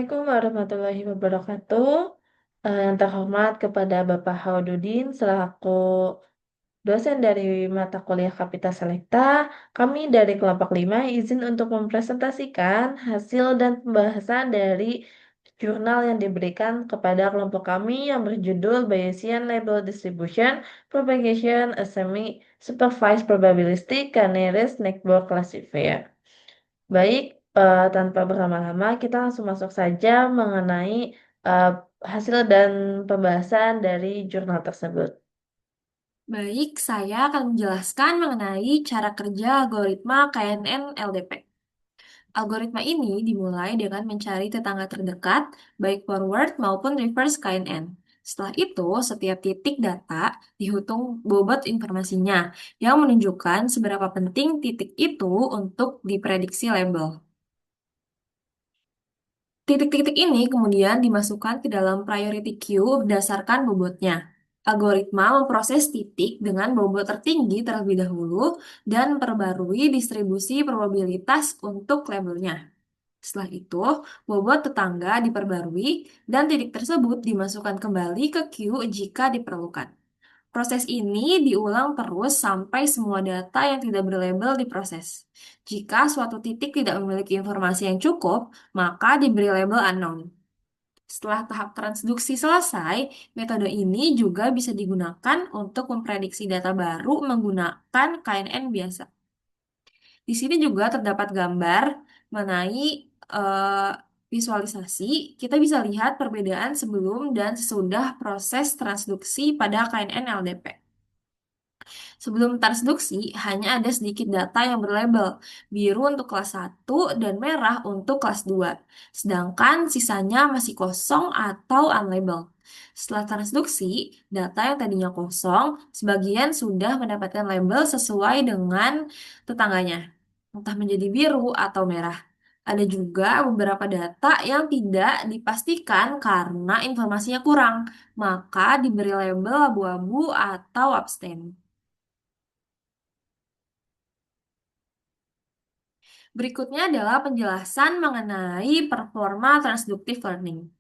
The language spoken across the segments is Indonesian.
Assalamualaikum warahmatullahi wabarakatuh. Yang terhormat kepada Bapak Haududin selaku dosen dari mata kuliah Kapital Selekta, kami dari kelompok 5 izin untuk mempresentasikan hasil dan pembahasan dari jurnal yang diberikan kepada kelompok kami yang berjudul Bayesian Label Distribution Propagation a Semi-Supervised Probabilistic Canary Network Classifier. Baik, tanpa berlama-lama, kita langsung masuk saja mengenai eh, hasil dan pembahasan dari jurnal tersebut. Baik, saya akan menjelaskan mengenai cara kerja algoritma KNN LDP. Algoritma ini dimulai dengan mencari tetangga terdekat, baik forward maupun reverse KNN. Setelah itu, setiap titik data dihitung bobot informasinya, yang menunjukkan seberapa penting titik itu untuk diprediksi label. Titik-titik ini kemudian dimasukkan ke dalam priority queue berdasarkan bobotnya. Algoritma memproses titik dengan bobot tertinggi terlebih dahulu dan memperbarui distribusi probabilitas untuk labelnya. Setelah itu, bobot tetangga diperbarui dan titik tersebut dimasukkan kembali ke queue jika diperlukan. Proses ini diulang terus sampai semua data yang tidak berlabel diproses. Jika suatu titik tidak memiliki informasi yang cukup, maka diberi label unknown. Setelah tahap transduksi selesai, metode ini juga bisa digunakan untuk memprediksi data baru menggunakan KNN biasa. Di sini juga terdapat gambar mengenai eh, visualisasi. Kita bisa lihat perbedaan sebelum dan sesudah proses transduksi pada KNN LDP. Sebelum transduksi, hanya ada sedikit data yang berlabel, biru untuk kelas 1 dan merah untuk kelas 2. Sedangkan sisanya masih kosong atau unlabeled. Setelah transduksi, data yang tadinya kosong, sebagian sudah mendapatkan label sesuai dengan tetangganya, entah menjadi biru atau merah. Ada juga beberapa data yang tidak dipastikan karena informasinya kurang, maka diberi label abu-abu atau abstain. Berikutnya adalah penjelasan mengenai performa transductive learning.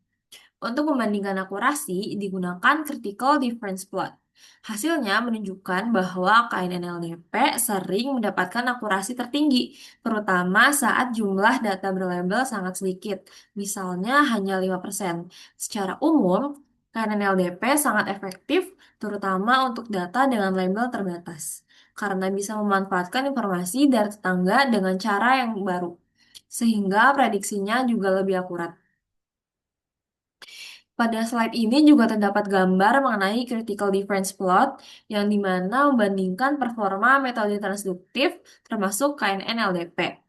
Untuk membandingkan akurasi, digunakan critical difference plot. Hasilnya menunjukkan bahwa KNNLDP sering mendapatkan akurasi tertinggi, terutama saat jumlah data berlabel sangat sedikit, misalnya hanya 5%. Secara umum, KNNLDP sangat efektif, terutama untuk data dengan label terbatas, karena bisa memanfaatkan informasi dari tetangga dengan cara yang baru, sehingga prediksinya juga lebih akurat. Pada slide ini juga terdapat gambar mengenai critical difference plot yang dimana membandingkan performa metode transduktif termasuk KNN LDP.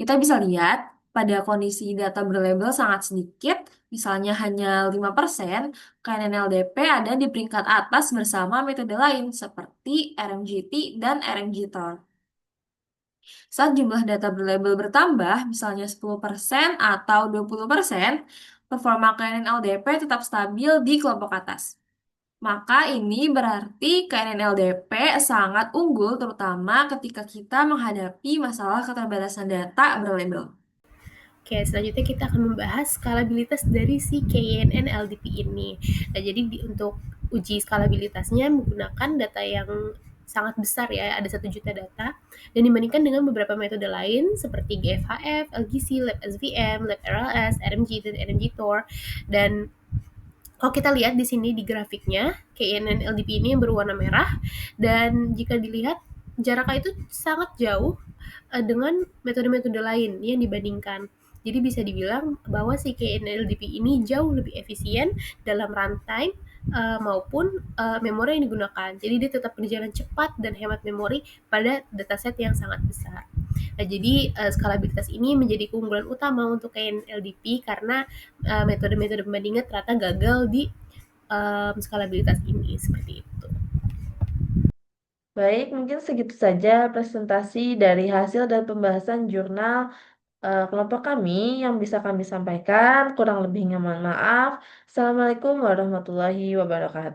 Kita bisa lihat pada kondisi data berlabel sangat sedikit, misalnya hanya 5%, KNN LDP ada di peringkat atas bersama metode lain seperti RMGT dan RMGTOR. Saat jumlah data berlabel bertambah, misalnya 10% atau 20%, performa KNN LDP tetap stabil di kelompok atas. Maka ini berarti KNN LDP sangat unggul terutama ketika kita menghadapi masalah keterbatasan data berlabel. Oke, selanjutnya kita akan membahas skalabilitas dari si KNN LDP ini. Nah, jadi untuk uji skalabilitasnya menggunakan data yang sangat besar ya, ada 1 juta data, dan dibandingkan dengan beberapa metode lain seperti GFHF, LGC, Lab SVM, Lab RLS, RMG, dan RMG Tor. Dan kalau kita lihat di sini di grafiknya, KNN LDP ini yang berwarna merah, dan jika dilihat jaraknya itu sangat jauh dengan metode-metode lain yang dibandingkan. Jadi bisa dibilang bahwa si KNLDP ini jauh lebih efisien dalam runtime maupun memori yang digunakan. Jadi dia tetap berjalan cepat dan hemat memori pada dataset yang sangat besar. Nah, jadi skalabilitas ini menjadi keunggulan utama untuk KNLDP karena metode-metode pembandingan ternyata gagal di skalabilitas ini seperti itu. Baik, mungkin segitu saja presentasi dari hasil dan pembahasan jurnal kelompok kami yang bisa kami sampaikan. Kurang lebihnya mohon maaf. Assalamualaikum warahmatullahi wabarakatuh.